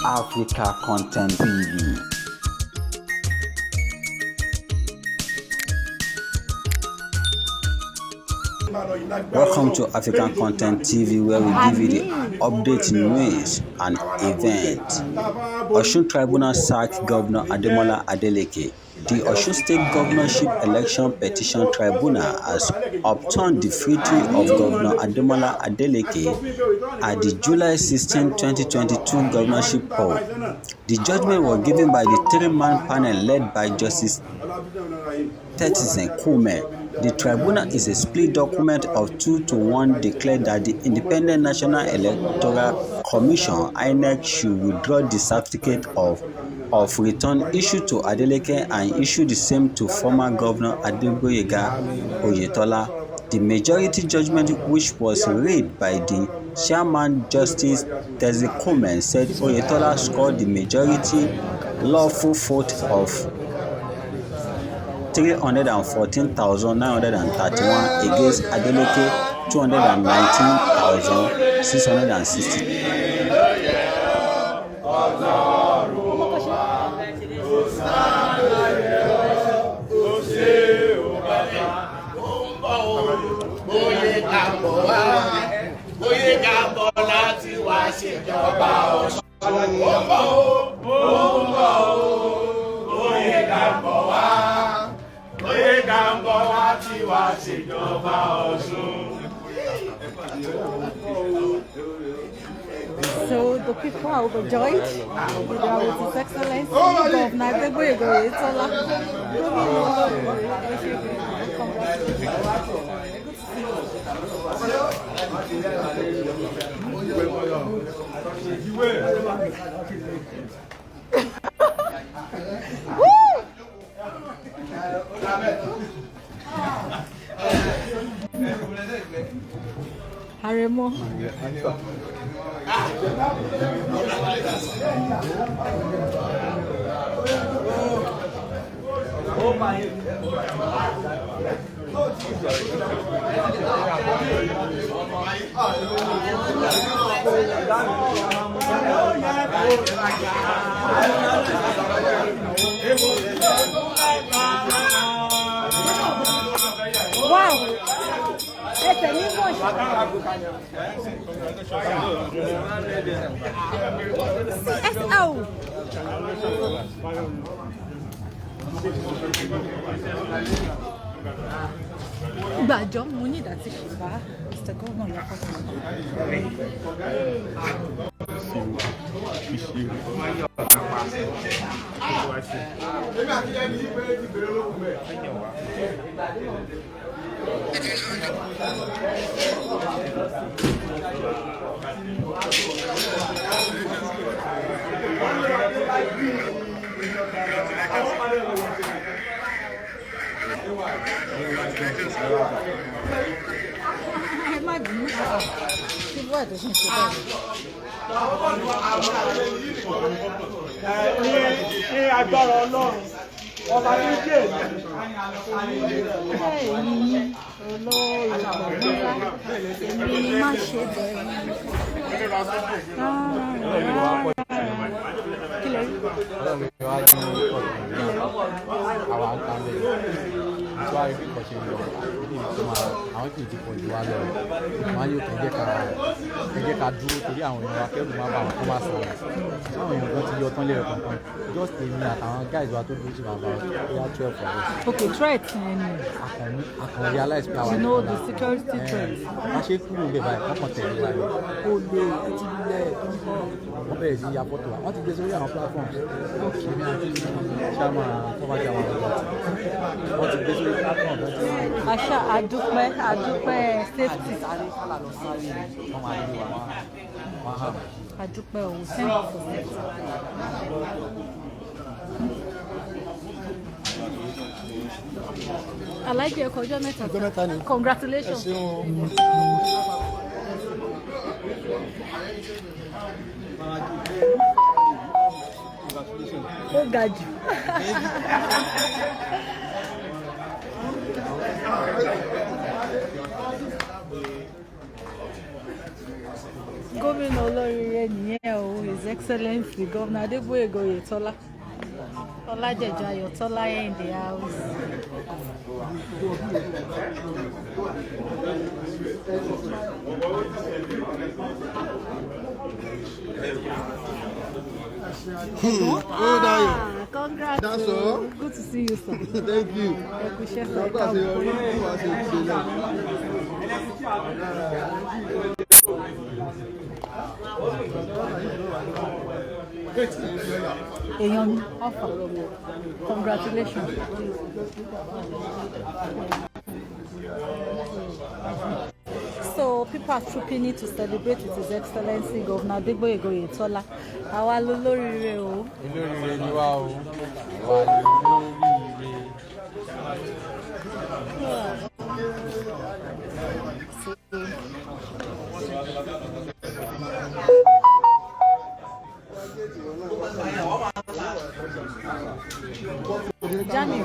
Africa Content TV. Welcome to African Content TV, where we give you the update news and events. Osun Tribunal sacked Governor Ademola Adeleke. The Osun State Governorship Election Petition Tribunal has upturned the victory of Governor Ademola Adeleke at the July 16, 2022 governorship poll. The judgment was given by the three-man panel led by Justice Tetisen Kume. The tribunal is a split document of 2-1 declared that the Independent National Electoral Commission (INEC) should withdraw the certificate of return issued to Adeleke and issue the same to former Governor Adegboyega Oyetola. The majority judgment, which was read by the chairman Justice Tetisen Kume, said Oyetola scored the majority lawful vote of 314,931 against Adeleke 219,660. So the people are overjoyed with His Excellency Governor Adegboyega Oyetola. Haremo. Wow. Gbàjọ́ mo ní ìdásí ṣùgbọ́n Mr. Governor lọ́kọ́ sí ní agbára Ọlọ́run ọba tó jẹ́ àwọn kì í ti pọ̀ jù wá lọ wọn yóò kẹjẹ ká dúró torí àwọn èèyàn wa kẹrù má bà wọn kó má sọ̀rọ̀ àwọn èèyàn kan ti yọ tán lẹ́yìn kankan just èmi àtàwọn guys wa tó dúró sí bàbá wa 12 for us. Okay, threat. Akàn realize pé àwọn you know the security threat. wọ́n ṣe kúrò bẹ́ẹ̀ báyìí wọ́n kàn tẹ̀lé wa yìí ó lé etí lílẹ̀ wọ́n bẹ̀rẹ̀ sí ya fọ́tò wa wọ́n ti gbé sórí àwọn platforms èmi àti chairman fọ́bàjà wọn wọ́n ti gbé sórí platform. Àṣà àdúpẹ́ safety. Àdúpẹ́ òun sẹ́yìn fún safety. Aláìjẹ ẹ̀kọ́ ọjọ́ mẹ́ta ni. Congratulations. Ó ga jù. gómìnà gómìnà olóríire nìyẹn o, His Excellency Governor Adegboyega Oyetola. Oladejo Oyetola in the house. Congrats. That's all. Good to see you, sir. Thank you. Eyon, Alpha. Congratulations. So people are trooping in to celebrate with His Excellency Governor Adegboyega Oyetola. Àwa lolóríire o. Olóríire ni wá o. Wà lóríire. Jamie.